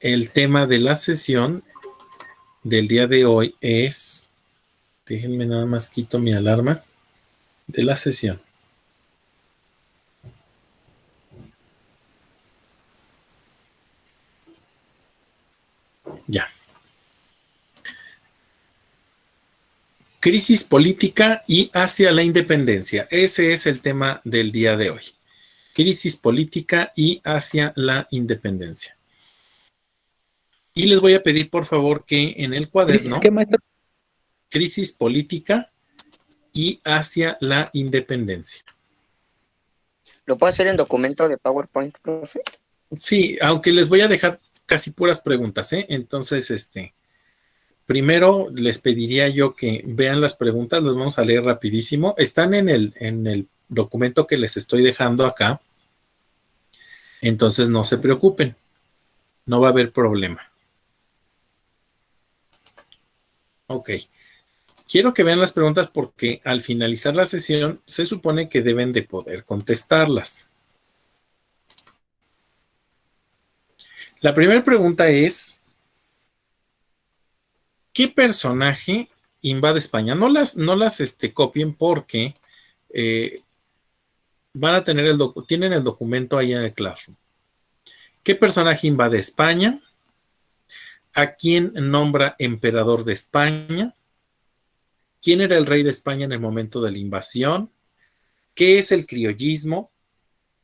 el tema de la sesión del día de hoy es, déjenme nada más quito mi alarma de la sesión. Ya. Crisis política y hacia la independencia. Ese es el tema del día de hoy. Crisis política y hacia la independencia. Y les voy a pedir, por favor, que en el cuaderno, ¿Qué, maestro? crisis política y hacia la independencia. ¿Lo puedo hacer en documento de PowerPoint, profe? Sí, aunque les voy a dejar casi puras preguntas, ¿eh? Entonces, primero les pediría yo que vean las preguntas, las vamos a leer rapidísimo. Están en el documento que les estoy dejando acá. Entonces no se preocupen, no va a haber problema. Ok. Quiero que vean las preguntas porque al finalizar la sesión se supone que deben de poder contestarlas. La primera pregunta es, ¿qué personaje invade España? No las copien porque van a tener tienen el documento ahí en el Classroom. ¿Qué personaje invade España? ¿A quién nombra emperador de España? ¿Quién era el rey de España en el momento de la invasión? ¿Qué es el criollismo?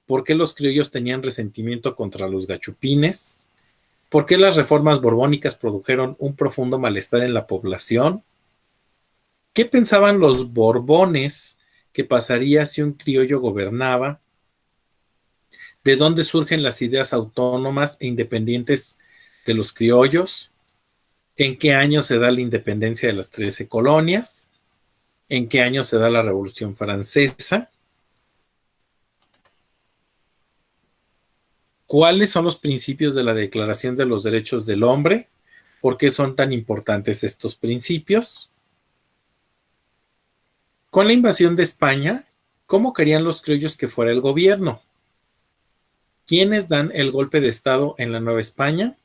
¿Por qué los criollos tenían resentimiento contra los gachupines? ¿Por qué las reformas borbónicas produjeron un profundo malestar en la población? ¿Qué pensaban los borbones que pasaría si un criollo gobernaba? ¿De dónde surgen las ideas autónomas e independientes de los criollos? ¿En qué año se da la independencia de las 13 colonias? ¿En qué año se da la Revolución Francesa? ¿Cuáles son los principios de la Declaración de los Derechos del Hombre? ¿Por qué son tan importantes estos principios? Con la invasión de España, ¿cómo querían los criollos que fuera el gobierno? ¿Quiénes dan el golpe de Estado en la Nueva España?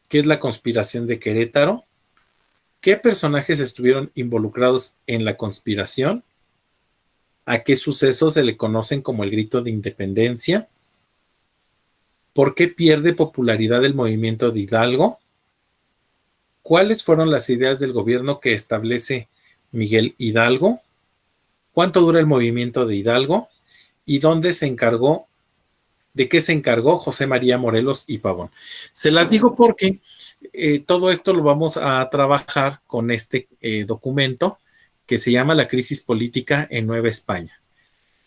¿Qué es la conspiración de Querétaro? ¿Qué personajes estuvieron involucrados en la conspiración? ¿A qué sucesos se le conocen como el grito de independencia? ¿Por qué pierde popularidad el movimiento de Hidalgo? ¿Cuáles fueron las ideas del gobierno que establece Miguel Hidalgo? ¿Cuánto dura el movimiento de Hidalgo? ¿Y dónde se encargó? ¿De qué se encargó José María Morelos y Pavón? Se las digo porque todo esto lo vamos a trabajar con este documento que se llama La crisis política en Nueva España.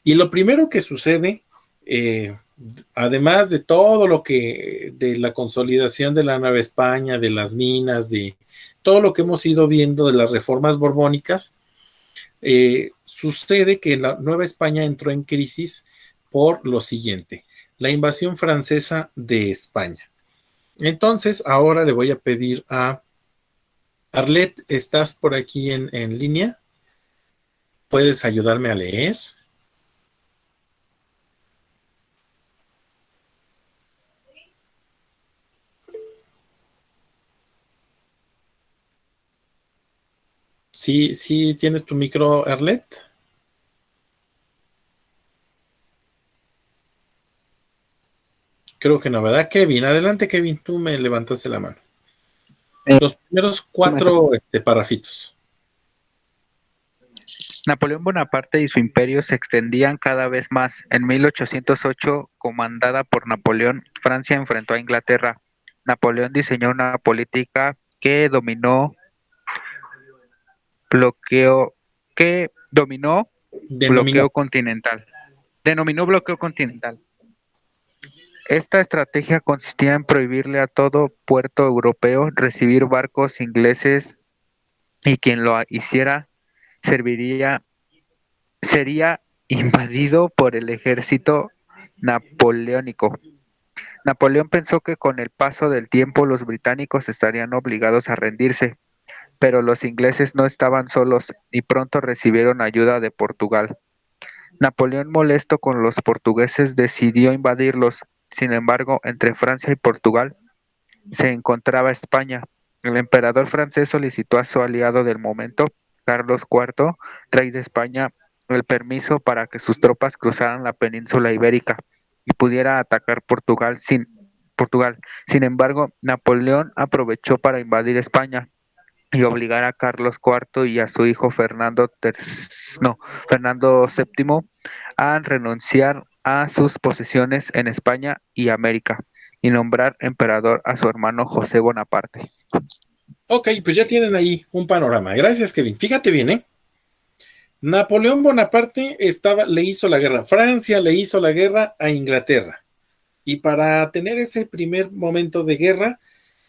Y lo primero que sucede, además de todo lo que, de la consolidación de la Nueva España, de las minas, de todo lo que hemos ido viendo de las reformas borbónicas, sucede que la Nueva España entró en crisis por lo siguiente: la invasión francesa de España. Entonces, ahora le voy a pedir a Arlet, ¿estás por aquí en línea? ¿Puedes ayudarme a leer? Sí, tienes tu micro, Arlet. Creo que no, ¿verdad? Kevin, adelante, Kevin, tú me levantaste la mano. Los primeros 4 parrafitos. Napoleón Bonaparte y su imperio se extendían cada vez más. En 1808, comandada por Napoleón, Francia enfrentó a Inglaterra. Napoleón diseñó una política que dominó bloqueo continental. Denominó bloqueo continental. Esta estrategia consistía en prohibirle a todo puerto europeo recibir barcos ingleses y quien lo hiciera sería invadido por el ejército napoleónico. Napoleón pensó que con el paso del tiempo los británicos estarían obligados a rendirse, pero los ingleses no estaban solos y pronto recibieron ayuda de Portugal. Napoleón, molesto con los portugueses, decidió invadirlos. Sin embargo, entre Francia y Portugal se encontraba España. El emperador francés solicitó a su aliado del momento, Carlos IV, rey de España, el permiso para que sus tropas cruzaran la península ibérica y pudiera atacar Portugal. Sin embargo, Napoleón aprovechó para invadir España y obligar a Carlos IV y a su hijo Fernando VII a renunciar a sus posesiones en España y América y nombrar emperador a su hermano José Bonaparte. Ok, pues ya tienen ahí un panorama. Gracias, Kevin. Fíjate bien, ¿eh? Napoleón Bonaparte le hizo la guerra. Francia le hizo la guerra a Inglaterra. Y para tener ese primer momento de guerra,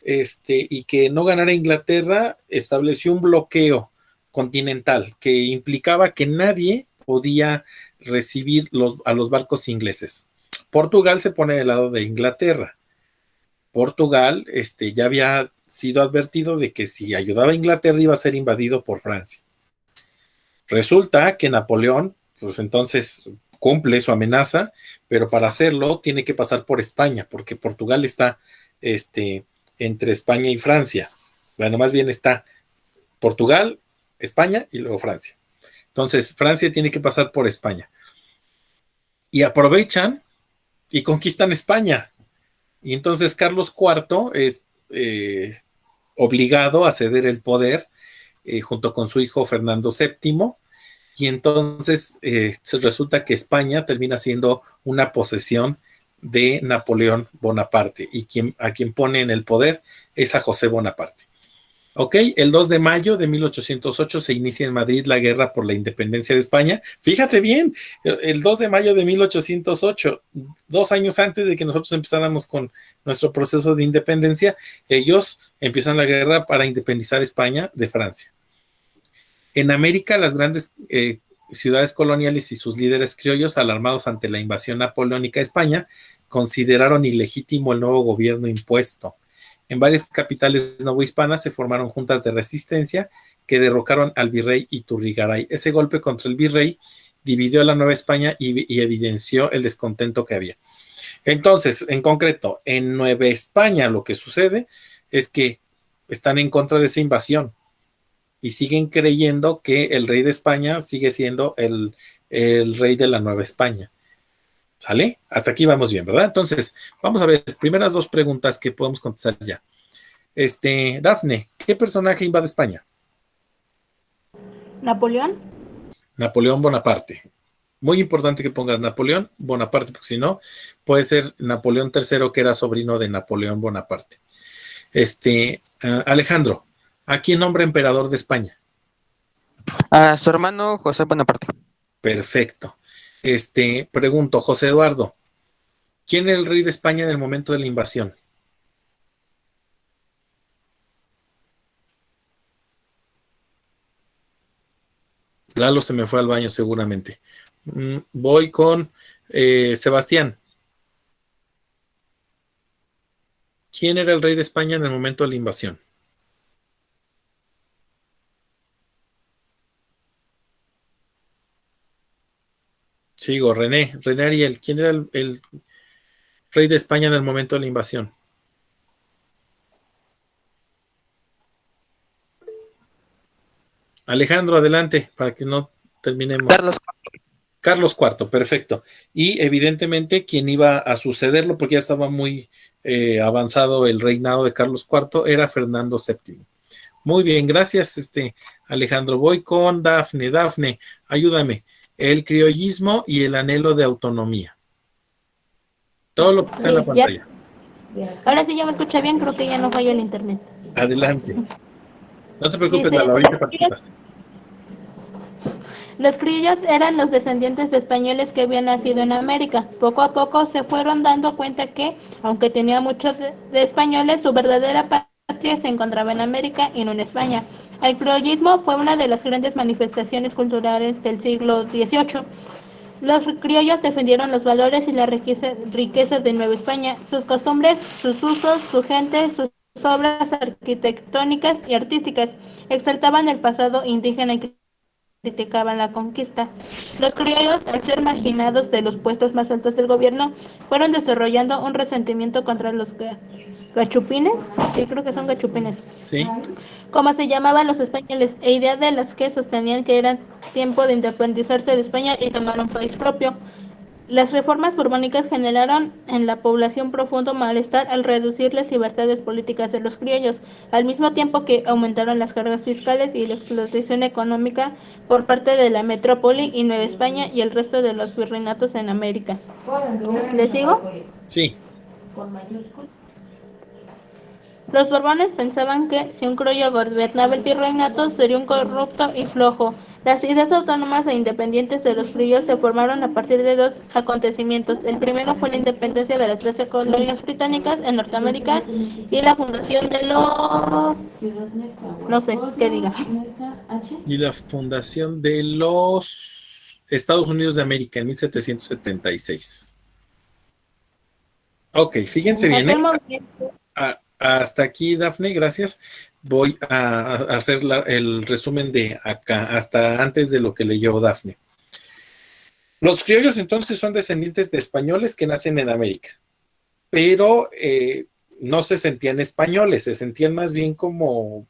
y que no ganara Inglaterra, estableció un bloqueo continental que implicaba que nadie podía recibir a los barcos ingleses. Portugal se pone del lado de Inglaterra. Portugal ya había sido advertido de que si ayudaba a Inglaterra iba a ser invadido por Francia. Resulta que Napoleón, pues entonces cumple su amenaza, pero para hacerlo tiene que pasar por España, porque Portugal está entre España y Francia. Bueno, más bien está Portugal, España y luego Francia. Entonces, Francia tiene que pasar por España. Y aprovechan y conquistan España. Y entonces Carlos IV es obligado a ceder el poder junto con su hijo Fernando VII. Y entonces resulta que España termina siendo una posesión de Napoleón Bonaparte y a quien pone en el poder es a José Bonaparte. Ok, el 2 de mayo de 1808 se inicia en Madrid la guerra por la independencia de España. Fíjate bien, el 2 de mayo de 1808, 2 años antes de que nosotros empezáramos con nuestro proceso de independencia, ellos empiezan la guerra para independizar España de Francia. En América, las grandes ciudades coloniales y sus líderes criollos, alarmados ante la invasión napoleónica a España, consideraron ilegítimo el nuevo gobierno impuesto. En varias capitales novohispanas se formaron juntas de resistencia que derrocaron al virrey Iturrigaray. Ese golpe contra el virrey dividió a la Nueva España y evidenció el descontento que había. Entonces, en concreto, en Nueva España lo que sucede es que están en contra de esa invasión y siguen creyendo que el rey de España sigue siendo el rey de la Nueva España. ¿Sale? Hasta aquí vamos bien, ¿verdad? Entonces, vamos a ver, primeras 2 preguntas que podemos contestar ya. Dafne, ¿qué personaje invade España? Napoleón. Napoleón Bonaparte. Muy importante que pongas Napoleón Bonaparte, porque si no, puede ser Napoleón III, que era sobrino de Napoleón Bonaparte. Alejandro, ¿a quién nombra emperador de España? A su hermano José Bonaparte. Perfecto. Pregunto, José Eduardo, ¿quién era el rey de España en el momento de la invasión? Lalo se me fue al baño seguramente. Voy con Sebastián. ¿Quién era el rey de España en el momento de la invasión? Sigo, René Ariel, ¿quién era el rey de España en el momento de la invasión? Alejandro, adelante, para que no terminemos. Carlos IV, perfecto. Y evidentemente quien iba a sucederlo, porque ya estaba muy avanzado el reinado de Carlos IV, era Fernando VII. Muy bien, gracias, Alejandro. Voy con Dafne. Dafne, ayúdame. El criollismo y el anhelo de autonomía. Todo lo que está en la pantalla. Ahora sí ya me escucha bien, creo que ya no falla el internet. Adelante. No te preocupes, Lalo, ahorita participas. Los criollos eran los descendientes de españoles que habían nacido en América. Poco a poco se fueron dando cuenta que, aunque tenía muchos de españoles, su verdadera patria se encontraba en América y no en España. El criollismo fue una de las grandes manifestaciones culturales del siglo XVIII. Los criollos defendieron los valores y la riqueza de Nueva España, sus costumbres, sus usos, su gente, sus obras arquitectónicas y artísticas. Exaltaban el pasado indígena y criticaban la conquista. Los criollos, al ser marginados de los puestos más altos del gobierno, fueron desarrollando un resentimiento contra los ¿Gachupines? Sí, creo que son gachupines. Sí. Como se llamaban los españoles, e idea de las que sostenían que era tiempo de independizarse de España y tomar un país propio. Las reformas borbónicas generaron en la población profundo malestar al reducir las libertades políticas de los criollos, al mismo tiempo que aumentaron las cargas fiscales y la explotación económica por parte de la metrópoli y Nueva España y el resto de los virreinatos en América. ¿Le sigo? Sí. Los Borbones pensaban que si un criollo gobernaba el virreinato sería un corrupto y flojo. Las ideas autónomas e independientes de los criollos se formaron a partir de dos acontecimientos. El primero fue la independencia de las 13 colonias británicas en Norteamérica y la fundación de los... no sé, qué diga. Y la fundación de los Estados Unidos de América en 1776. Ok, fíjense bien, Aquel movimiento... hasta aquí, Dafne, gracias. Voy a hacer el resumen de acá, hasta antes de lo que leyó Dafne. Los criollos entonces son descendientes de españoles que nacen en América, pero no se sentían españoles, se sentían más bien como,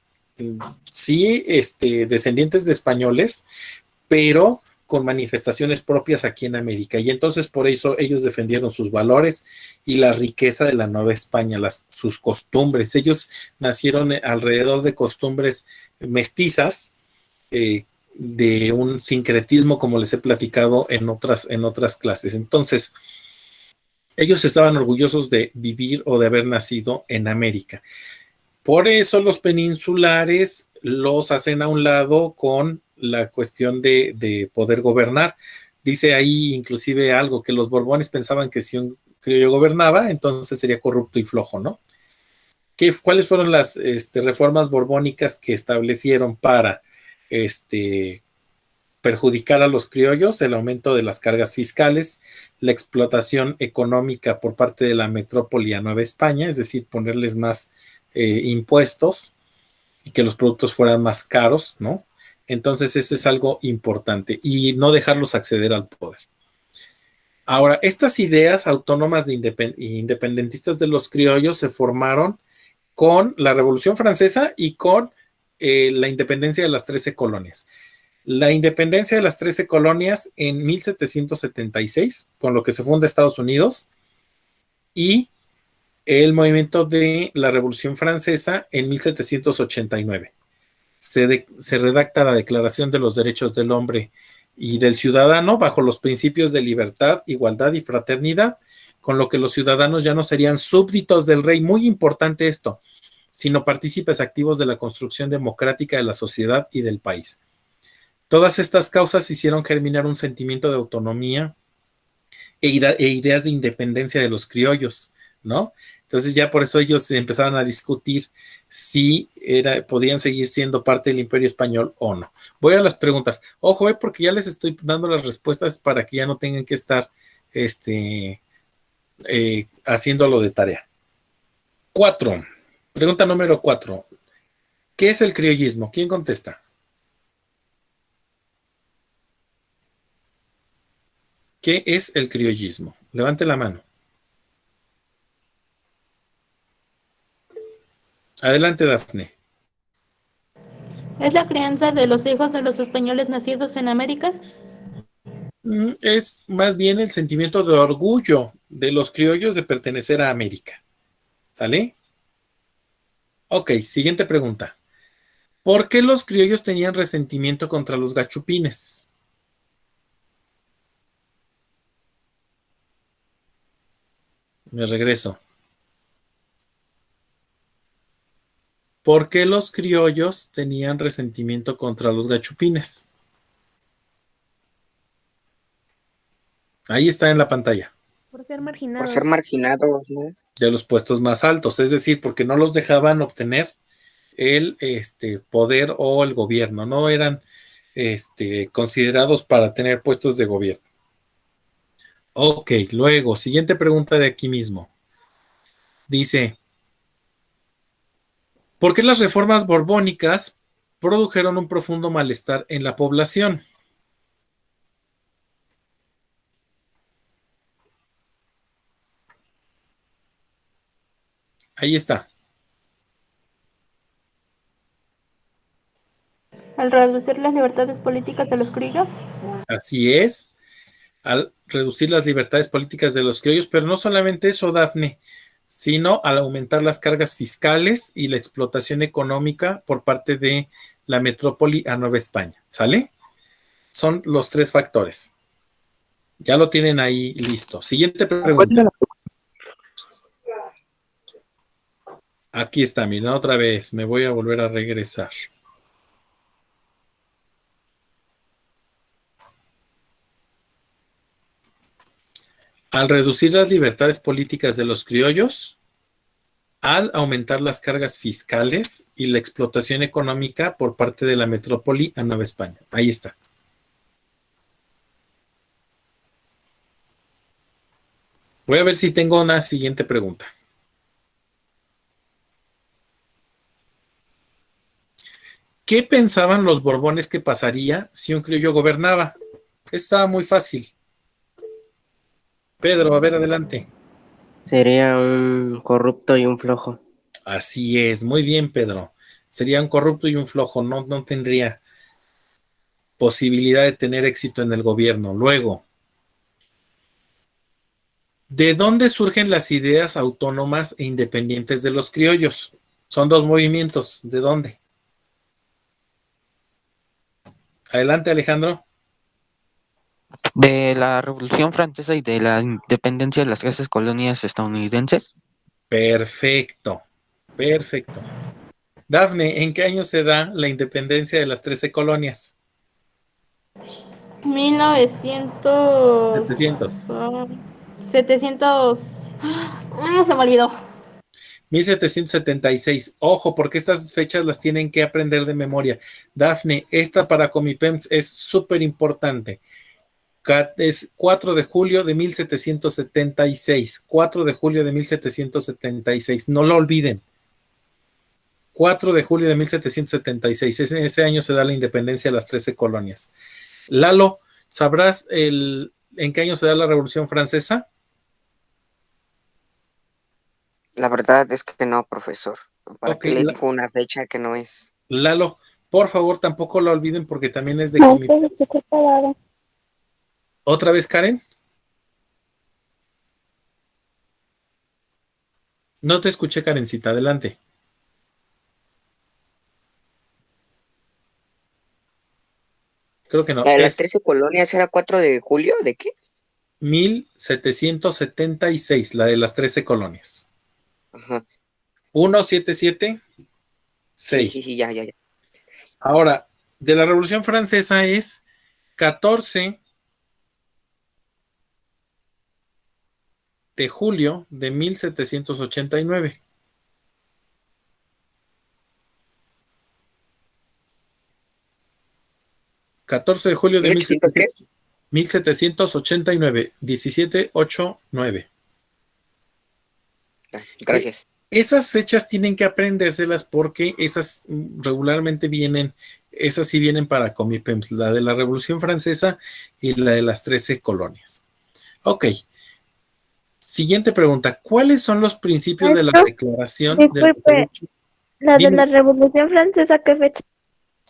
sí, descendientes de españoles, pero con manifestaciones propias aquí en América. Y entonces por eso ellos defendieron sus valores y la riqueza de la Nueva España, sus costumbres. Ellos nacieron alrededor de costumbres mestizas, de un sincretismo, como les he platicado en otras clases. Entonces, ellos estaban orgullosos de vivir o de haber nacido en América. Por eso los peninsulares los hacen a un lado con la cuestión de poder gobernar. Dice ahí inclusive algo, que los Borbones pensaban que si un criollo gobernaba, entonces sería corrupto y flojo, ¿no? ¿Cuáles fueron las reformas borbónicas que establecieron para perjudicar a los criollos? El aumento de las cargas fiscales, la explotación económica por parte de la metrópoli a Nueva España, es decir, ponerles más impuestos y que los productos fueran más caros, ¿no? Entonces eso es algo importante y no dejarlos acceder al poder. Ahora, estas ideas autónomas de independentistas de los criollos se formaron con la Revolución Francesa y con la independencia de las 13 colonias. La independencia de las 13 colonias en 1776, con lo que se funda Estados Unidos, y el movimiento de la Revolución Francesa en 1789. Se redacta la Declaración de los Derechos del Hombre y del Ciudadano bajo los principios de libertad, igualdad y fraternidad, con lo que los ciudadanos ya no serían súbditos del rey, muy importante esto, sino partícipes activos de la construcción democrática de la sociedad y del país. Todas estas causas hicieron germinar un sentimiento de autonomía e ideas de independencia de los criollos, ¿no? Entonces ya por eso ellos empezaron a discutir si podían seguir siendo parte del Imperio Español o no. Voy a las preguntas. Ojo, porque ya les estoy dando las respuestas para que ya no tengan que estar haciéndolo de tarea. 4. Pregunta número 4. ¿Qué es el criollismo? ¿Quién contesta? ¿Qué es el criollismo? Levante la mano. Adelante, Dafne. ¿Es la crianza de los hijos de los españoles nacidos en América? Es más bien el sentimiento de orgullo de los criollos de pertenecer a América. ¿Sale? Ok, siguiente pregunta. ¿Por qué los criollos tenían resentimiento contra los gachupines? Me regreso. ¿Por qué los criollos tenían resentimiento contra los gachupines? Ahí está en la pantalla. Por ser Por ser marginados, ¿no? De los puestos más altos, es decir, porque no los dejaban obtener el poder o el gobierno, no eran considerados para tener puestos de gobierno. Ok, luego, siguiente pregunta de aquí mismo. Dice, ¿por qué las reformas borbónicas produjeron un profundo malestar en la población? Ahí está. Al reducir las libertades políticas de los criollos. Así es. Al reducir las libertades políticas de los criollos, pero no solamente eso, Dafne, sino al aumentar las cargas fiscales y la explotación económica por parte de la metrópoli a Nueva España. ¿Sale? Son los 3 factores. Ya lo tienen ahí listo. Siguiente pregunta. Aquí está, miren, otra vez. Me voy a volver a regresar. Al reducir las libertades políticas de los criollos, al aumentar las cargas fiscales y la explotación económica por parte de la metrópoli a Nueva España. Ahí está. Voy a ver si tengo una siguiente pregunta. ¿Qué pensaban los Borbones que pasaría si un criollo gobernaba? Estaba muy fácil. Pedro, a ver, adelante. Sería un corrupto y un flojo. Así es, muy bien, Pedro. Sería un corrupto y un flojo, no tendría posibilidad de tener éxito en el gobierno. Luego, ¿de dónde surgen las ideas autónomas e independientes de los criollos? Son 2 movimientos. ¿De dónde? Adelante, Alejandro. De la Revolución Francesa y de la independencia de las 13 colonias estadounidenses. Perfecto, perfecto. Dafne, ¿en qué año se da la independencia de las 13 colonias? 1900. 700. 700. Se me olvidó. 1776. Ojo, porque estas fechas las tienen que aprender de memoria. Dafne, esta para Comipems es súper importante. Es 4 de julio de 1776. 4 de julio de 1776. No lo olviden. 4 de julio de 1776. Ese año se da la independencia de las 13 colonias. Lalo, ¿sabrás en qué año se da la Revolución Francesa? La verdad es que no, profesor. ¿Para Ok, qué le digo una fecha que no es? Lalo, por favor, tampoco lo olviden porque también es de Comipems. ¿Otra vez, Karen? No te escuché, Karencita. Adelante. Creo que no. La de las Es 13 colonias era 4 de julio, ¿de qué? 1776, la de las 13 colonias. Ajá. 177, Sí, 6. ya. Ahora, de la Revolución Francesa es 14 de julio de 1789. ¿14 de julio de 1800 qué? 1789? 1789. Gracias. Esas fechas tienen que aprendérselas porque esas regularmente vienen, esas sí vienen para Comipems, la de la Revolución Francesa y la de las 13 colonias. Ok. Siguiente pregunta. ¿Cuáles son los principios de la Declaración de los Disculpe, Derechos? la de Dime. la Revolución Francesa, ¿qué fecha?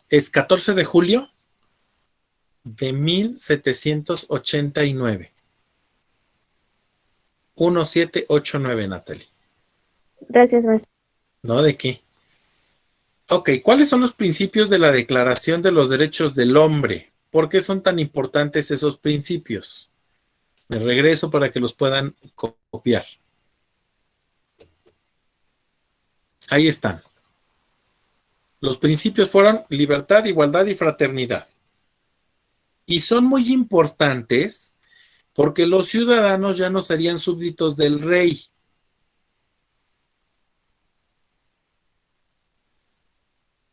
Es 14 de julio de 1789. 1789, Natalie. Gracias, maestro. ¿No? ¿De qué? Ok, ¿cuáles son los principios de la Declaración de los Derechos del Hombre? ¿Por qué son tan importantes esos principios? Me regreso para que los puedan copiar. Ahí están. Los principios fueron libertad, igualdad y fraternidad. Y son muy importantes porque los ciudadanos ya no serían súbditos del rey.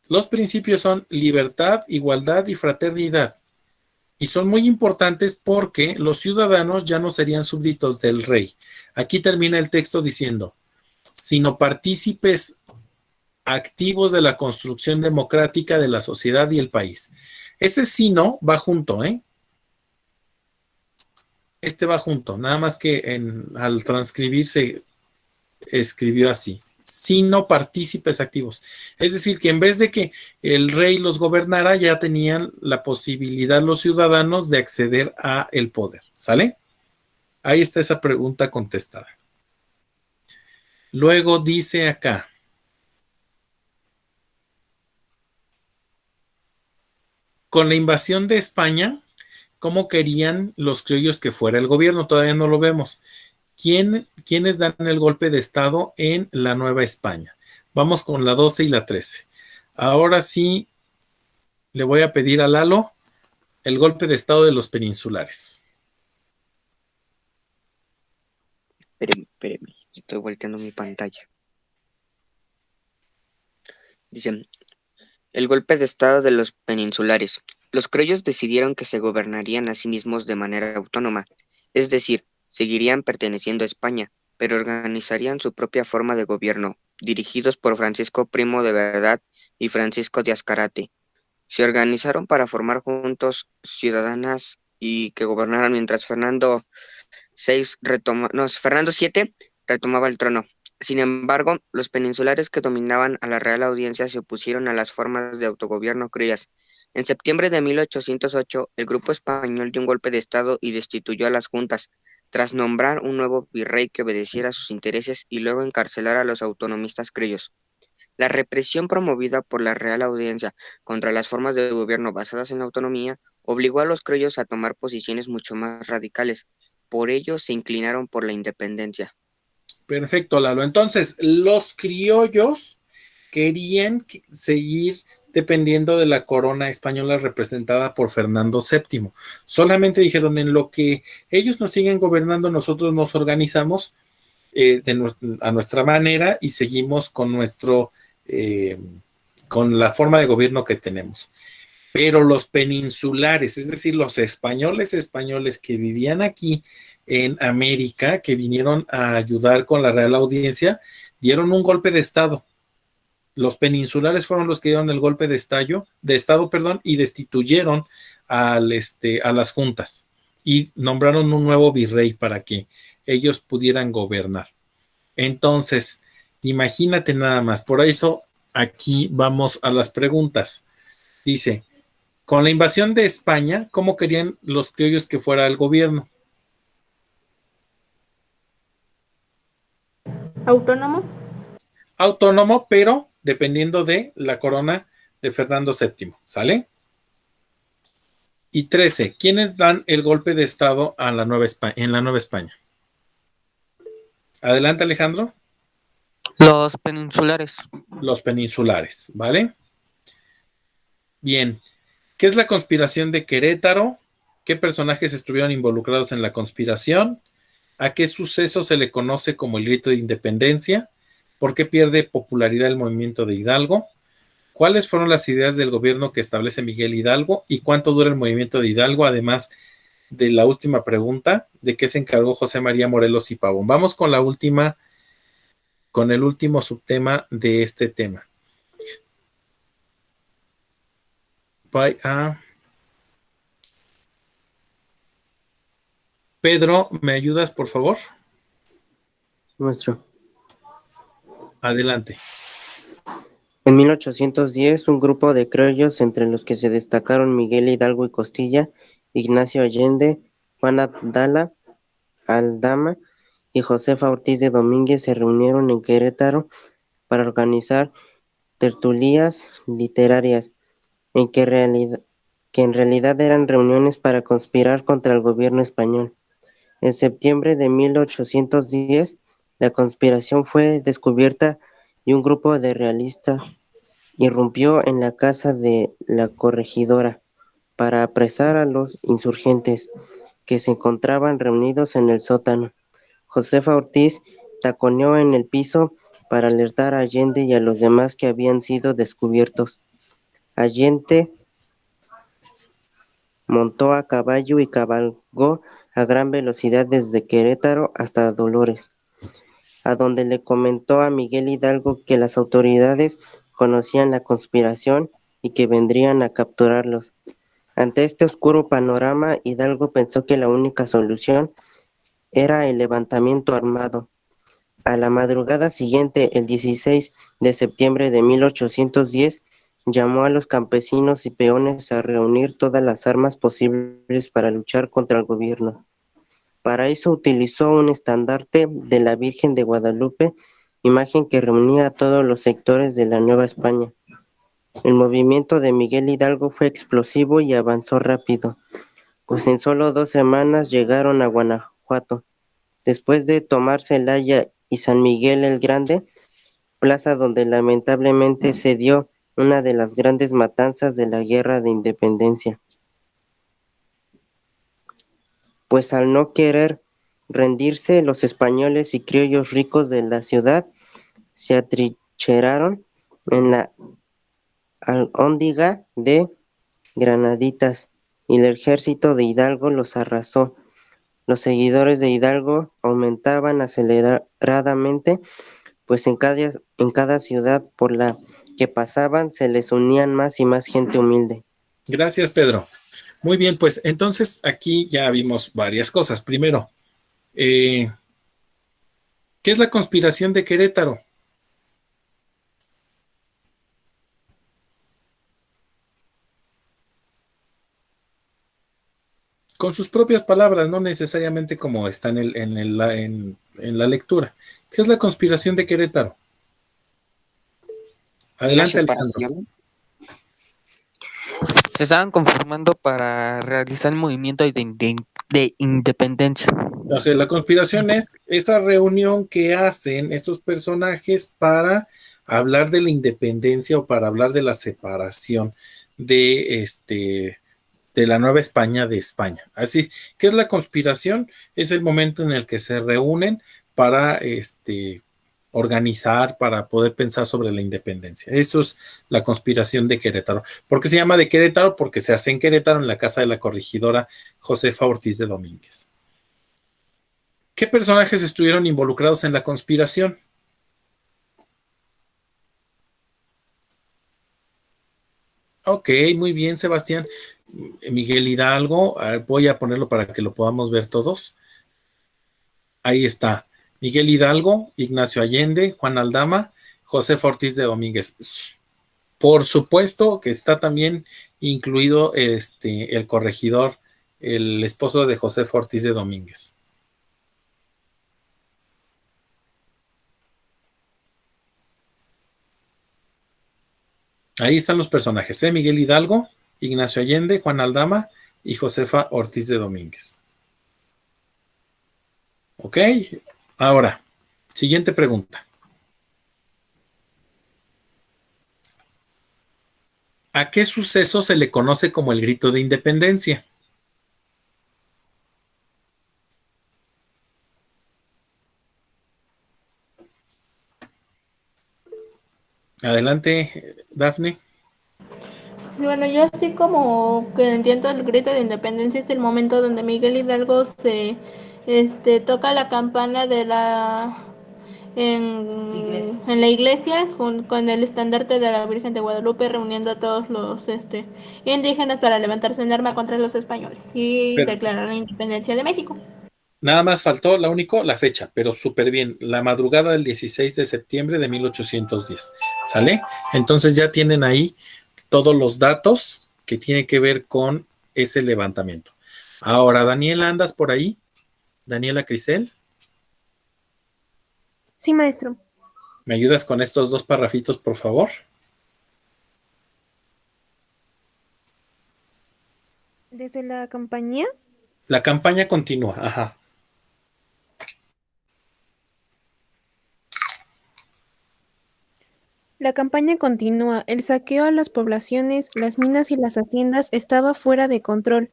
Los principios son libertad, igualdad y fraternidad. Y son muy importantes porque los ciudadanos ya no serían súbditos del rey. Aquí termina el texto diciendo, sino partícipes activos de la construcción democrática de la sociedad y el país. Ese sino va junto, ¿eh? Este va junto, nada más que al transcribir se escribió así, sino partícipes activos. Es decir, que en vez de que el rey los gobernara, ya tenían la posibilidad los ciudadanos de acceder a el poder. ¿Sale? Ahí está esa pregunta contestada. Luego dice acá. Con la invasión de España, ¿cómo querían los criollos que fuera el gobierno? Todavía no lo vemos. ¿Quiénes dan el golpe de Estado en la Nueva España? Vamos con la 12 y la 13. Ahora sí, le voy a pedir a Lalo el golpe de Estado de los peninsulares. Espéreme, estoy volteando mi pantalla. Dice, el golpe de estado de los peninsulares. Los criollos decidieron que se gobernarían a sí mismos de manera autónoma, es decir, seguirían perteneciendo a España, pero organizarían su propia forma de gobierno, dirigidos por Francisco Primo de Verdad y Francisco de Azcárate. Se organizaron para formar juntos ciudadanas y que gobernaran mientras Fernando VII retomaba el trono. Sin embargo, los peninsulares que dominaban a la Real Audiencia se opusieron a las formas de autogobierno criollas. En septiembre de 1808, el grupo español dio un golpe de estado y destituyó a las juntas, tras nombrar un nuevo virrey que obedeciera a sus intereses y luego encarcelar a los autonomistas criollos. La represión promovida por la Real Audiencia contra las formas de gobierno basadas en la autonomía obligó a los criollos a tomar posiciones mucho más radicales. Por ello se inclinaron por la independencia. Perfecto, Lalo. Entonces, los criollos querían seguir dependiendo de la corona española representada por Fernando VII. Solamente dijeron, en lo que ellos nos siguen gobernando, nosotros nos organizamos a nuestra manera y seguimos con con la forma de gobierno que tenemos. Pero los peninsulares, es decir, los españoles que vivían aquí en América, que vinieron a ayudar con la Real Audiencia, dieron un golpe de Estado. Los peninsulares fueron los que dieron el golpe de Estado, y destituyeron a las juntas y nombraron un nuevo virrey para que ellos pudieran gobernar. Entonces, imagínate nada más. Por eso aquí vamos a las preguntas. Dice, con la invasión de España, ¿cómo querían los criollos que fuera el gobierno? ¿Autónomo? Autónomo, pero dependiendo de la corona de Fernando VII, ¿sale? Y 13, ¿quiénes dan el golpe de Estado en la Nueva España? Adelante, Alejandro. Los peninsulares. Los peninsulares, ¿vale? Bien, ¿qué es la conspiración de Querétaro? ¿Qué personajes estuvieron involucrados en la conspiración? ¿A qué suceso se le conoce como el grito de independencia? ¿Por qué pierde popularidad el movimiento de Hidalgo? ¿Cuáles fueron las ideas del gobierno que establece Miguel Hidalgo? ¿Y cuánto dura el movimiento de Hidalgo? Además de la última pregunta, ¿de qué se encargó José María Morelos y Pavón? Vamos con la última, con el último subtema de este tema. Pedro, ¿me ayudas, por favor? Nuestro. Adelante. En 1810, un grupo de criollos, entre los que se destacaron Miguel Hidalgo y Costilla, Ignacio Allende, Juan Aldama y Josefa Ortiz de Domínguez, se reunieron en Querétaro para organizar tertulias literarias, que en realidad eran reuniones para conspirar contra el gobierno español. En septiembre de 1810, la conspiración fue descubierta y un grupo de realistas irrumpió en la casa de la corregidora para apresar a los insurgentes que se encontraban reunidos en el sótano. Josefa Ortiz taconeó en el piso para alertar a Allende y a los demás que habían sido descubiertos. Allende montó a caballo y cabalgó a gran velocidad desde Querétaro hasta Dolores, a donde le comentó a Miguel Hidalgo que las autoridades conocían la conspiración y que vendrían a capturarlos. Ante este oscuro panorama, Hidalgo pensó que la única solución era el levantamiento armado. A la madrugada siguiente, el 16 de septiembre de 1810, llamó a los campesinos y peones a reunir todas las armas posibles para luchar contra el gobierno. Para eso utilizó un estandarte de la Virgen de Guadalupe, imagen que reunía a todos los sectores de la Nueva España. El movimiento de Miguel Hidalgo fue explosivo y avanzó rápido, pues en solo 2 semanas llegaron a Guanajuato. Después de tomar Celaya y San Miguel el Grande, plaza donde lamentablemente se dio una de las grandes matanzas de la Guerra de Independencia. Pues al no querer rendirse, los españoles y criollos ricos de la ciudad se atrincheraron en la alhóndiga de Granaditas y el ejército de Hidalgo los arrasó. Los seguidores de Hidalgo aumentaban aceleradamente, pues en cada ciudad por la que pasaban se les unían más y más gente humilde. Gracias, Pedro. Muy bien, pues entonces aquí ya vimos varias cosas. Primero, ¿qué es la conspiración de Querétaro? Con sus propias palabras, no necesariamente como está en la lectura. ¿Qué es la conspiración de Querétaro? Una Adelante, Alejandro. separación. Se estaban conformando para realizar el movimiento de independencia. La conspiración es esa reunión que hacen estos personajes para hablar de la independencia o para hablar de la separación de de la Nueva España de España. Así, ¿qué es la conspiración? Es el momento en el que se reúnen para organizar, para poder pensar sobre la independencia. Eso es la conspiración de Querétaro. ¿Por qué se llama de Querétaro? Porque se hace en Querétaro, en la casa de la corregidora Josefa Ortiz de Domínguez. ¿Qué personajes estuvieron involucrados en la conspiración? Ok, muy bien, Sebastián. Miguel Hidalgo, voy a ponerlo para que lo podamos ver todos. Ahí está. Miguel Hidalgo, Ignacio Allende, Juan Aldama, Josefa Ortiz de Domínguez. Por supuesto que está también incluido el corregidor, el esposo de Josefa Ortiz de Domínguez. Ahí están los personajes, Miguel Hidalgo, Ignacio Allende, Juan Aldama y Josefa Ortiz de Domínguez. Ok, ahora, siguiente pregunta. ¿A qué suceso se le conoce como el grito de independencia? Adelante, Dafne. Bueno, yo así como que entiendo el grito de independencia es el momento donde Miguel Hidalgo se toca la campana de en la iglesia con el estandarte de la Virgen de Guadalupe reuniendo a todos los indígenas para levantarse en arma contra los españoles y Pero declarar la independencia de México. nada más faltó la fecha, pero súper bien, la madrugada del 16 de septiembre de 1810. ¿Sale? Entonces ya tienen ahí todos los datos que tienen que ver con ese levantamiento. Ahora, Daniela, ¿andas por ahí? Daniela Crisel, Sí, maestro. ¿me ayudas con estos dos parrafitos, por favor? Desde la compañía, La campaña continúa, ajá. la campaña continúa. El saqueo a las poblaciones, las minas y las haciendas estaba fuera de control.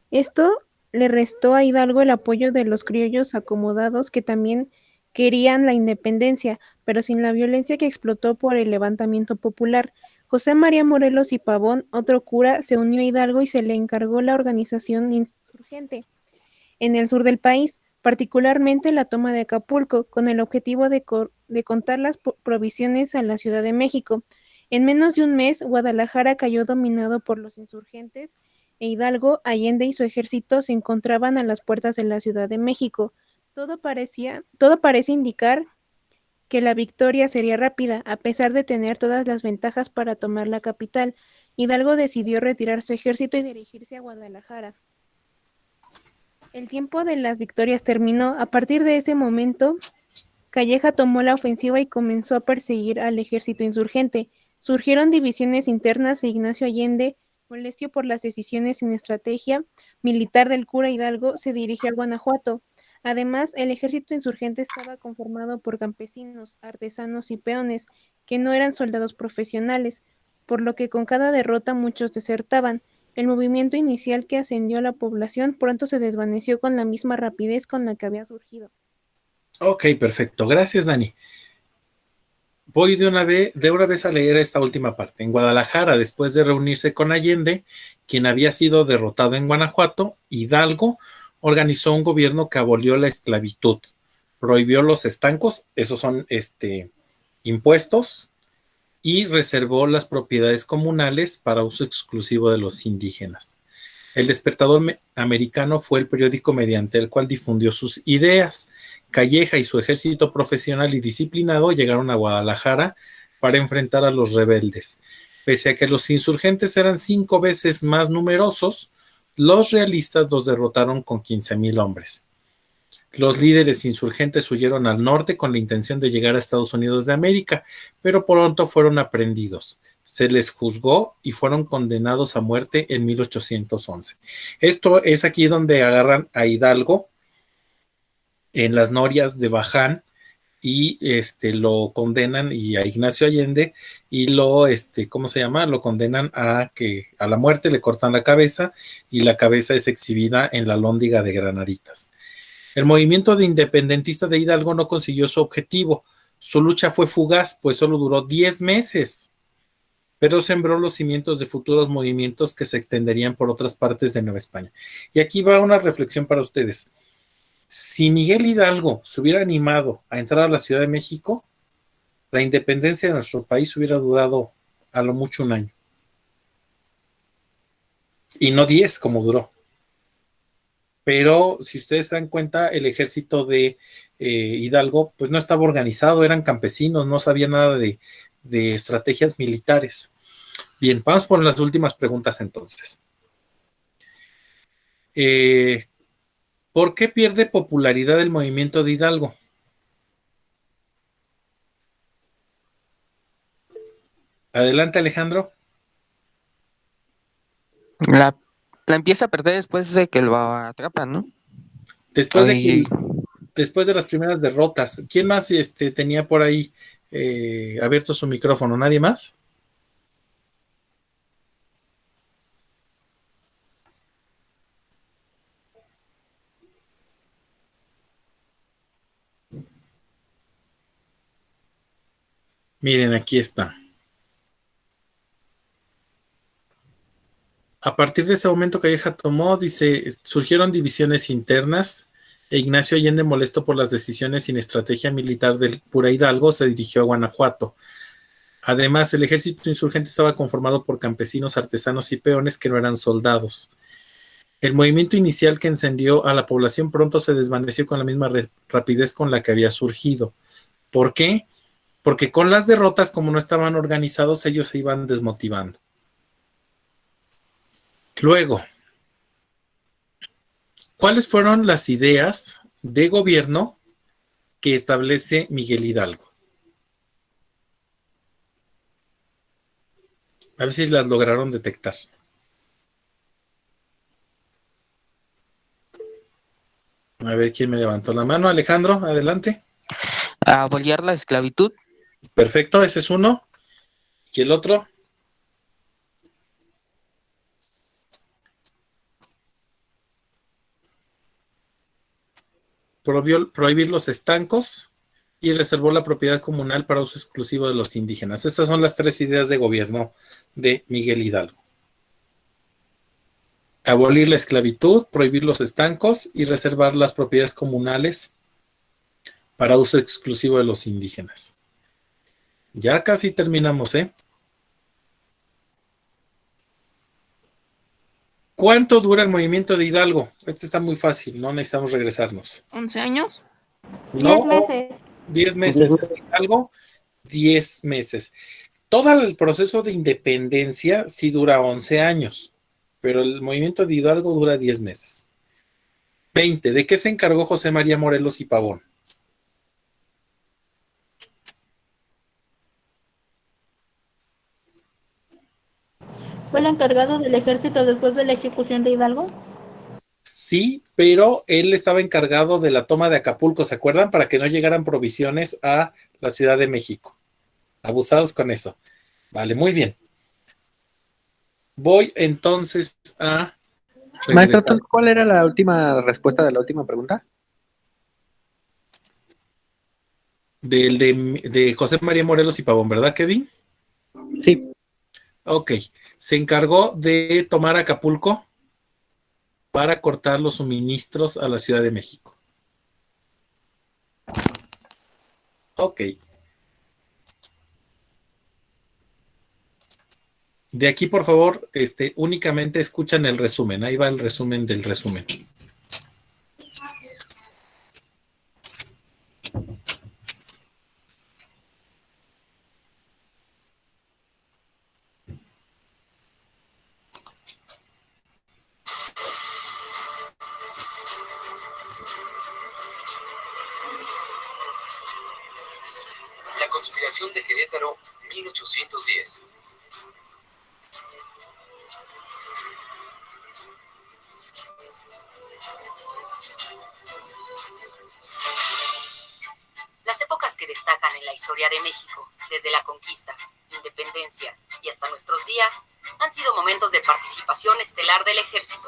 Esto le restó a Hidalgo el apoyo de los criollos acomodados que también querían la independencia, pero sin la violencia que explotó por el levantamiento popular. José María Morelos y Pavón, otro cura, se unió a Hidalgo y se le encargó la organización insurgente en el sur del país, particularmente la toma de Acapulco, con el objetivo de contar las provisiones a la Ciudad de México. En menos de un mes, Guadalajara cayó dominado por los insurgentes e Hidalgo, Allende y su ejército se encontraban a las puertas de la Ciudad de México. Todo parece indicar que la victoria sería rápida, a pesar de tener todas las ventajas para tomar la capital. Hidalgo decidió retirar su ejército y dirigirse a Guadalajara. El tiempo de las victorias terminó. A partir de ese momento, Calleja tomó la ofensiva y comenzó a perseguir al ejército insurgente. Surgieron divisiones internas e Ignacio Allende, molesto por las decisiones sin estrategia militar del cura Hidalgo, se dirigió a Guanajuato. Además, el ejército insurgente estaba conformado por campesinos, artesanos y peones, que no eran soldados profesionales, por lo que con cada derrota muchos desertaban. El movimiento inicial que ascendió a la población pronto se desvaneció con la misma rapidez con la que había surgido. Ok, perfecto. Gracias, Dani. Voy de una vez a leer esta última parte. En Guadalajara, después de reunirse con Allende, quien había sido derrotado en Guanajuato, Hidalgo organizó un gobierno que abolió la esclavitud, prohibió los estancos, esos son impuestos, y reservó las propiedades comunales para uso exclusivo de los indígenas. El Despertador Americano fue el periódico mediante el cual difundió sus ideas. Calleja y su ejército profesional y disciplinado llegaron a Guadalajara para enfrentar a los rebeldes. Pese a que los insurgentes eran 5 veces más numerosos, los realistas los derrotaron con 15,000 hombres. Los líderes insurgentes huyeron al norte con la intención de llegar a Estados Unidos de América, pero pronto fueron aprehendidos. Se les juzgó y fueron condenados a muerte en 1811. Esto es aquí donde agarran a Hidalgo en las norias de Baján y lo condenan, y a Ignacio Allende, y lo condenan a la muerte, le cortan la cabeza y la cabeza es exhibida en la Alhóndiga de Granaditas. El movimiento de independentista de Hidalgo no consiguió su objetivo. Su lucha fue fugaz, pues solo duró 10 meses, pero sembró los cimientos de futuros movimientos que se extenderían por otras partes de Nueva España. Y aquí va una reflexión para ustedes. Si Miguel Hidalgo se hubiera animado a entrar a la Ciudad de México, la independencia de nuestro país hubiera durado a lo mucho 1 año. Y no 10 como duró. Pero si ustedes se dan cuenta, el ejército de Hidalgo pues no estaba organizado, eran campesinos, no sabían nada de estrategias militares. Bien, vamos por las últimas preguntas entonces. ¿Por qué pierde popularidad el movimiento de Hidalgo? Adelante, Alejandro. La empieza a perder después de que lo atrapan, ¿no? Después de las primeras derrotas. ¿Quién más tenía por ahí abierto su micrófono? ¿Nadie más? Miren, aquí está. A partir de ese momento Calleja tomó, dice, surgieron divisiones internas e Ignacio Allende, molesto por las decisiones sin estrategia militar del cura Hidalgo, se dirigió a Guanajuato. Además, el ejército insurgente estaba conformado por campesinos, artesanos y peones que no eran soldados. El movimiento inicial que encendió a la población pronto se desvaneció con la misma rapidez con la que había surgido. ¿Por qué? Porque con las derrotas, como no estaban organizados, ellos se iban desmotivando. Luego, ¿cuáles fueron las ideas de gobierno que establece Miguel Hidalgo? A ver si las lograron detectar. A ver quién me levantó la mano. Alejandro, adelante. Abolir la esclavitud. Perfecto, ese es uno. ¿Y el otro? Prohibir los estancos y reservó la propiedad comunal para uso exclusivo de los indígenas. Estas son las 3 ideas de gobierno de Miguel Hidalgo. Abolir la esclavitud, prohibir los estancos y reservar las propiedades comunales para uso exclusivo de los indígenas. Ya casi terminamos, ¿eh? ¿Cuánto dura el movimiento de Hidalgo? Este está muy fácil, no necesitamos regresarnos. 11 años. 10 meses. 10 10 meses. meses. Algo, 10 meses. Todo el proceso de independencia sí dura 11 años, pero el movimiento de Hidalgo dura 10 meses. 20. ¿De qué se encargó José María Morelos y Pavón? ¿Fue el encargado del ejército después de la ejecución de Hidalgo? Sí, pero él estaba encargado de la toma de Acapulco, ¿se acuerdan? Para que no llegaran provisiones a la Ciudad de México. Abusados con eso. Vale, muy bien. Voy entonces a Maestro, regresar ¿cuál era la última respuesta de la última pregunta? de José María Morelos y Pavón, ¿verdad, Kevin? Sí. Ok. Se encargó de tomar Acapulco para cortar los suministros a la Ciudad de México. Ok. De aquí, por favor, únicamente escuchan el resumen. Ahí va el resumen del resumen. La conspiración de Querétaro, 1810. Las épocas que destacan en la historia de México, desde la conquista, independencia y hasta nuestros días, han sido momentos de participación estelar del ejército.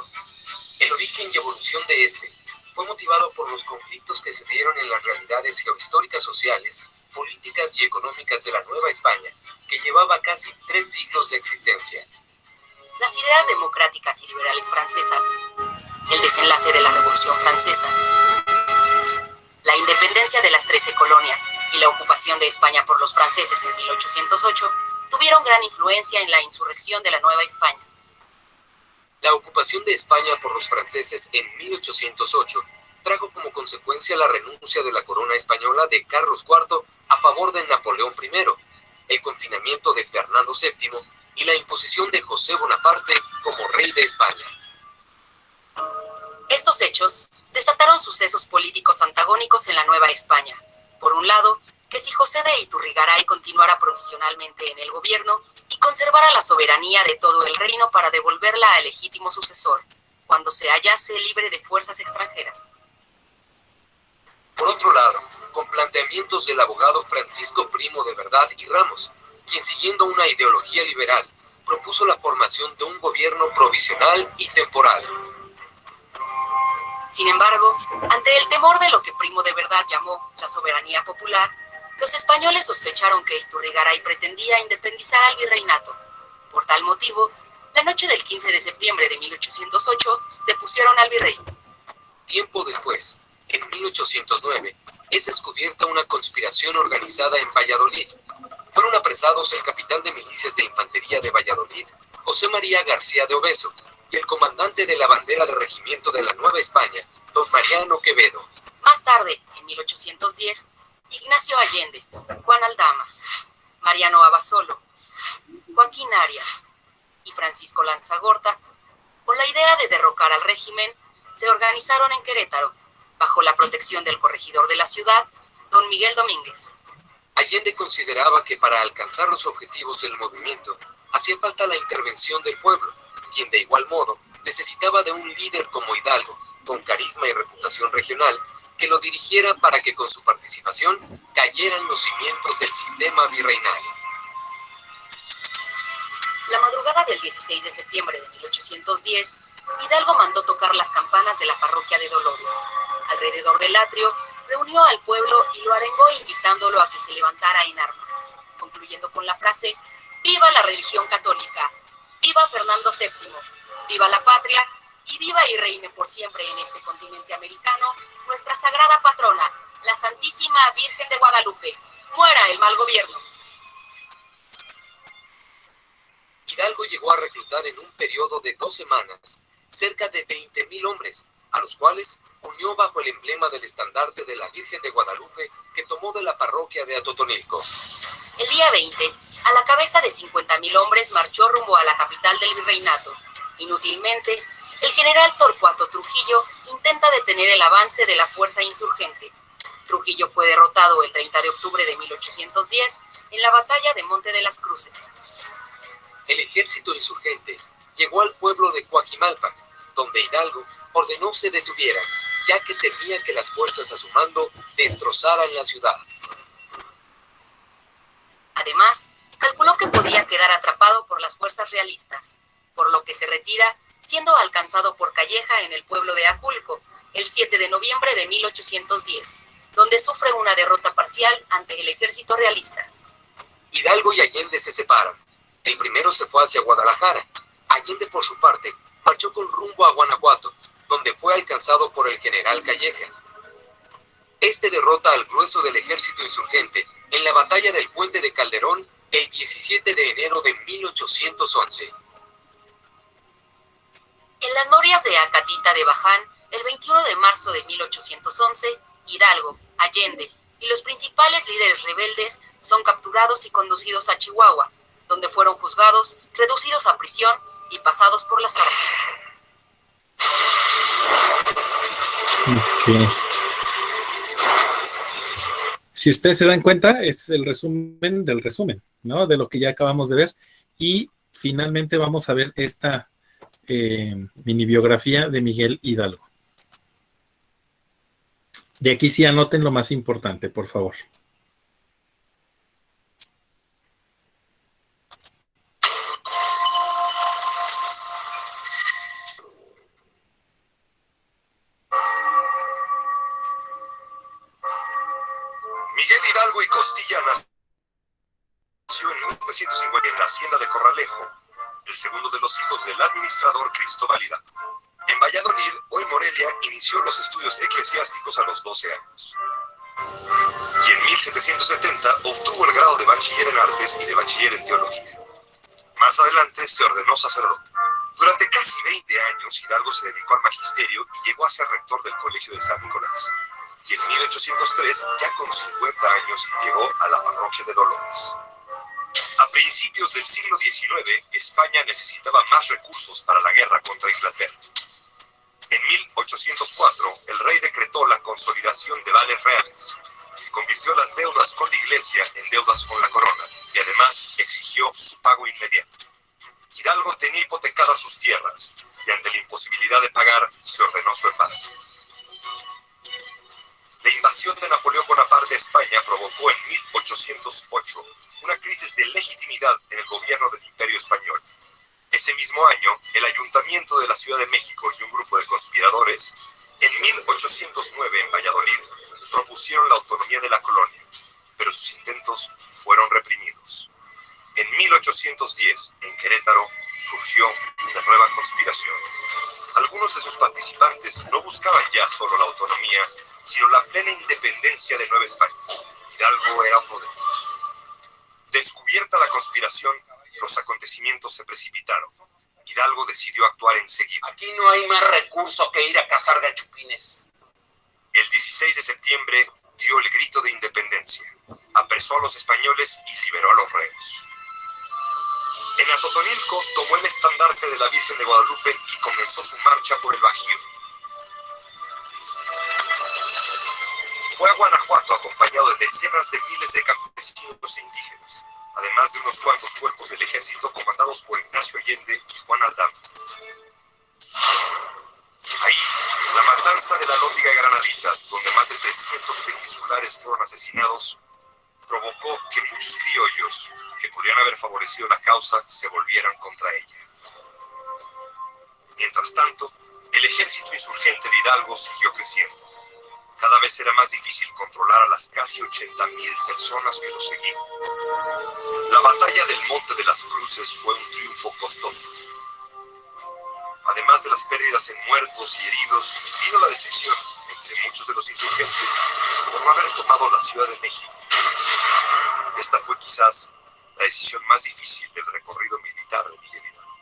El origen y evolución de este fue motivado por los conflictos que se dieron en las realidades geohistóricas sociales, políticas y económicas de la Nueva España, que llevaba casi 3 siglos de existencia. Las ideas democráticas y liberales francesas, el desenlace de la Revolución Francesa, la independencia de las 13 colonias y la ocupación de España por los franceses en 1808 tuvieron gran influencia en la insurrección de la Nueva España. La ocupación de España por los franceses en 1808 trajo como consecuencia la renuncia de la corona española de Carlos IV a favor de Napoleón I, el confinamiento de Fernando VII y la imposición de José Bonaparte como rey de España. Estos hechos desataron sucesos políticos antagónicos en la Nueva España. Por un lado, que si José de Iturrigaray continuara provisionalmente en el gobierno y conservara la soberanía de todo el reino para devolverla al legítimo sucesor, cuando se hallase libre de fuerzas extranjeras. Por otro lado, con planteamientos del abogado Francisco Primo de Verdad y Ramos, quien siguiendo una ideología liberal, propuso la formación de un gobierno provisional y temporal. Sin embargo, ante el temor de lo que Primo de Verdad llamó la soberanía popular, los españoles sospecharon que Iturrigaray pretendía independizar al virreinato. Por tal motivo, la noche del 15 de septiembre de 1808, depusieron al virrey. Tiempo después, en 1809, es descubierta una conspiración organizada en Valladolid. Fueron apresados el capitán de milicias de infantería de Valladolid, José María García de Obeso, y el comandante de la bandera de regimiento de la Nueva España, don Mariano Quevedo. Más tarde, en 1810, Ignacio Allende, Juan Aldama, Mariano Abasolo, Joaquín Arias y Francisco Lanzagorta, con la idea de derrocar al régimen, se organizaron en Querétaro, bajo la protección del corregidor de la ciudad, don Miguel Domínguez. Allende consideraba que para alcanzar los objetivos del movimiento, hacía falta la intervención del pueblo, quien de igual modo necesitaba de un líder como Hidalgo, con carisma y reputación regional, que lo dirigiera para que con su participación cayeran los cimientos del sistema virreinal. La madrugada del 16 de septiembre de 1810, Hidalgo mandó tocar las campanas de la parroquia de Dolores. Alrededor del atrio, reunió al pueblo y lo arengó invitándolo a que se levantara en armas, concluyendo con la frase: ¡Viva la religión católica! ¡Viva Fernando VII! ¡Viva la patria! Y viva y reine por siempre en este continente americano nuestra sagrada patrona, la Santísima Virgen de Guadalupe. ¡Muera el mal gobierno! Hidalgo llegó a reclutar en un periodo de 2 semanas cerca de 20,000 hombres, a los cuales unió bajo el emblema del estandarte de la Virgen de Guadalupe que tomó de la parroquia de Atotonilco. El día 20, a la cabeza de 50.000 hombres, marchó rumbo a la capital del virreinato. Inútilmente, el general Torcuato Trujillo intenta detener el avance de la fuerza insurgente. Trujillo fue derrotado el 30 de octubre de 1810 en la batalla de Monte de las Cruces. El ejército insurgente llegó al pueblo de Coajimalpa, donde Hidalgo ordenó se detuvieran, ya que temía que las fuerzas a su mando destrozaran la ciudad. Además, calculó que podía quedar atrapado por las fuerzas realistas, por lo que se retira, siendo alcanzado por Calleja en el pueblo de Aculco, el 7 de noviembre de 1810, donde sufre una derrota parcial ante el ejército realista. Hidalgo y Allende se separan. El primero se fue hacia Guadalajara. Allende, por su parte, marchó con rumbo a Guanajuato, donde fue alcanzado por el general Calleja. Este derrota al grueso del ejército insurgente en la batalla del Puente de Calderón el 17 de enero de 1811. En las norias de Acatita de Baján, el 21 de marzo de 1811, Hidalgo, Allende y los principales líderes rebeldes son capturados y conducidos a Chihuahua, donde fueron juzgados, reducidos a prisión y pasados por las armas. Ok. Si ustedes se dan cuenta, es el resumen del resumen, ¿no? De lo que ya acabamos de ver. Y finalmente vamos a ver esta mini biografía de Miguel Hidalgo. De aquí sí anoten lo más importante, por favor. Miguel Hidalgo y Costilla nació en 1950 en la hacienda de Corralejo, el segundo de los hijos del administrador Cristóbal Hidalgo. En Valladolid, hoy Morelia, inició los estudios eclesiásticos a los 12 años. Y en 1770 obtuvo el grado de bachiller en artes y de bachiller en teología. Más adelante se ordenó sacerdote. Durante casi 20 años, Hidalgo se dedicó al magisterio y llegó a ser rector del Colegio de San Nicolás. Y en 1803, ya con 50 años, llegó a la parroquia de Dolores. A principios del siglo XIX, España necesitaba más recursos para la guerra contra Inglaterra. En 1804, el rey decretó la consolidación de vales reales y convirtió las deudas con la iglesia en deudas con la corona, y además exigió su pago inmediato. Hidalgo tenía hipotecadas sus tierras, y ante la imposibilidad de pagar, se ordenó su embargo. La invasión de Napoleón Bonaparte a España provocó en 1808 una crisis de legitimidad en el gobierno del Imperio Español. Ese mismo año, el Ayuntamiento de la Ciudad de México y un grupo de conspiradores, en 1809 en Valladolid, propusieron la autonomía de la colonia, pero sus intentos fueron reprimidos. En 1810, en Querétaro, surgió una nueva conspiración. Algunos de sus participantes no buscaban ya solo la autonomía, sino la plena independencia de Nueva España. Hidalgo era uno de ellos. Descubierta la conspiración, los acontecimientos se precipitaron. Hidalgo decidió actuar enseguida. Aquí no hay más recurso que ir a cazar gachupines. El 16 de septiembre dio el grito de independencia, apresó a los españoles y liberó a los reos. En Atotonilco tomó el estandarte de la Virgen de Guadalupe y comenzó su marcha por el Bajío. Fue a Guanajuato acompañado de decenas de miles de campesinos e indígenas, además de unos cuantos cuerpos del ejército comandados por Ignacio Allende y Juan Aldama. Ahí, la matanza de la Lóndiga de Granaditas, donde más de 300 peninsulares fueron asesinados, provocó que muchos criollos, que podrían haber favorecido la causa, se volvieran contra ella. Mientras tanto, el ejército insurgente de Hidalgo siguió creciendo. Cada vez era más difícil controlar a las casi 80,000 personas que lo seguían. La batalla del Monte de las Cruces fue un triunfo costoso. Además de las pérdidas en muertos y heridos, vino la decepción entre muchos de los insurgentes por no haber tomado la Ciudad de México. Esta fue quizás la decisión más difícil del recorrido militar de Miguel Hidalgo.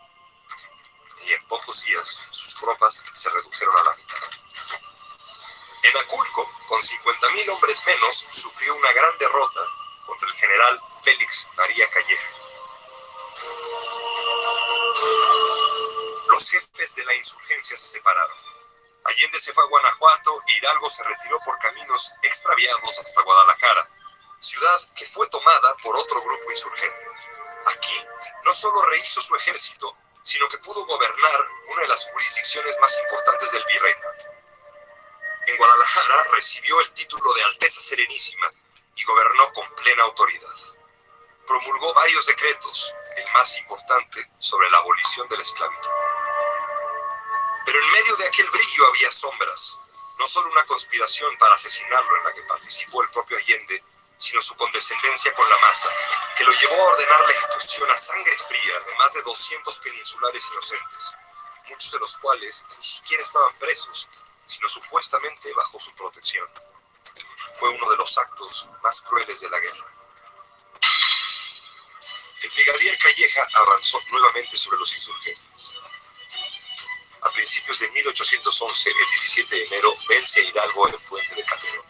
y en pocos días sus tropas se redujeron a la mitad. En Aculco, con 50,000 hombres menos, sufrió una gran derrota contra el general Félix María Calleja. Los jefes de la insurgencia se separaron. Allende se fue a Guanajuato e Hidalgo se retiró por caminos extraviados hasta Guadalajara, ciudad que fue tomada por otro grupo insurgente. Aquí no solo rehizo su ejército, sino que pudo gobernar una de las jurisdicciones más importantes del virreinato. En Guadalajara recibió el título de Alteza Serenísima y gobernó con plena autoridad. Promulgó varios decretos, el más importante sobre la abolición de la esclavitud. Pero en medio de aquel brillo había sombras, no solo una conspiración para asesinarlo en la que participó el propio Allende, sino su condescendencia con la masa, que lo llevó a ordenar la ejecución a sangre fría de más de 200 peninsulares inocentes, muchos de los cuales ni siquiera estaban presos, sino supuestamente bajo su protección. Fue uno de los actos más crueles de la guerra. El brigadier Calleja avanzó nuevamente sobre los insurgentes. A principios de 1811, el 17 de enero, vence a Hidalgo en el puente de Calderón.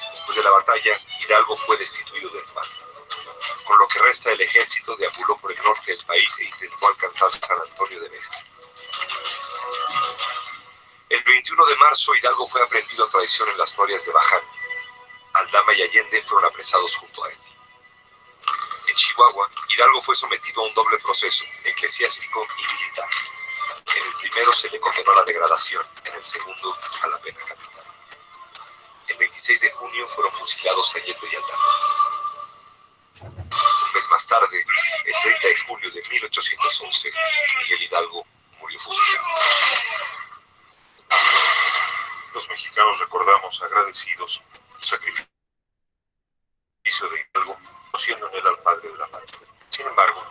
Después de la batalla, Hidalgo fue destituido del mando. Con lo que resta del ejército, deambuló por el norte del país e intentó alcanzar San Antonio de Beja. El 21 de marzo, Hidalgo fue aprehendido a traición en las norias de Baján. Aldama y Allende fueron apresados junto a él. En Chihuahua, Hidalgo fue sometido a un doble proceso, eclesiástico y militar. En el primero se le condenó a la degradación, en el segundo a la pena capital. El 26 de junio fueron fusilados Allende y Aldama. Un mes más tarde, el 30 de julio de 1811, Miguel Hidalgo murió fusilado. Los mexicanos recordamos agradecidos el sacrificio de Hidalgo, conociendo en él al padre de la patria. Sin embargo,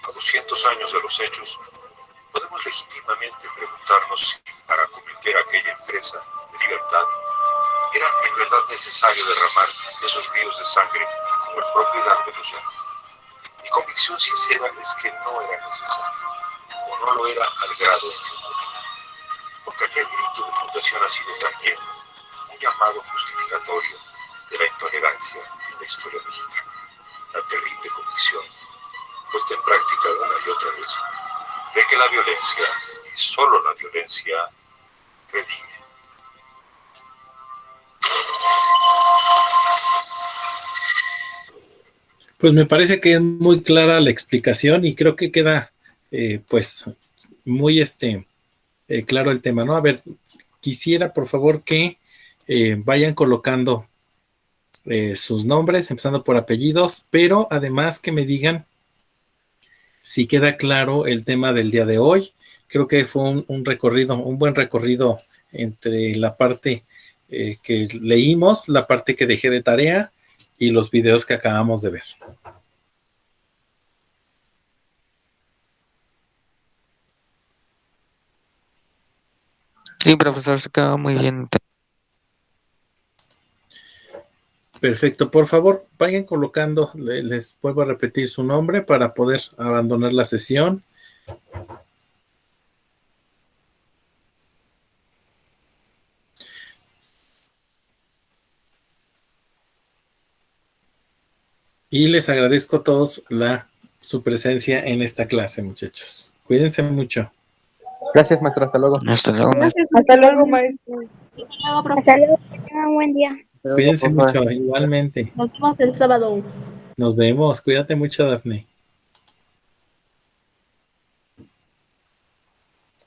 a 200 años de los hechos, podemos legítimamente preguntarnos si para cometer aquella empresa de libertad era en verdad necesario derramar esos ríos de sangre como el propio Hidalgo nos llama. Mi convicción sincera es que no era necesario, o no lo era al grado en que ocurrió, porque aquel grito de fundación ha sido también un llamado justificatorio de la intolerancia en la historia mexicana. La terrible convicción, puesta en práctica una y otra vez, de que la violencia, y solo la violencia, redime. Pues me parece que es muy clara la explicación y creo que queda pues muy claro el tema, ¿no? A ver, quisiera por favor que vayan colocando sus nombres, empezando por apellidos, pero además que me digan si queda claro el tema del día de hoy. Creo que fue un recorrido, un buen recorrido entre la parte que leímos, la parte que dejé de tarea y los videos que acabamos de ver. Sí, profesor, se quedó muy bien. Perfecto, por favor, vayan colocando, les vuelvo a repetir su nombre para poder abandonar la sesión. Y les agradezco a todos su presencia en esta clase, muchachos. Cuídense mucho. Gracias, maestro. Hasta luego. Hasta luego, maestro. Hasta luego, maestro. Hasta luego, que tengan un buen día. Cuídense mucho, igualmente. Nos vemos el sábado. Nos vemos. Cuídate mucho, Dafne.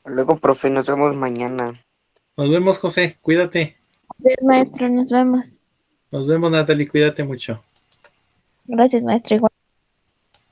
Luego, profe, nos vemos mañana. Nos vemos, José. Cuídate. Sí, maestro, nos vemos. Nos vemos, Natalie. Cuídate mucho. Gracias, maestro. Igual.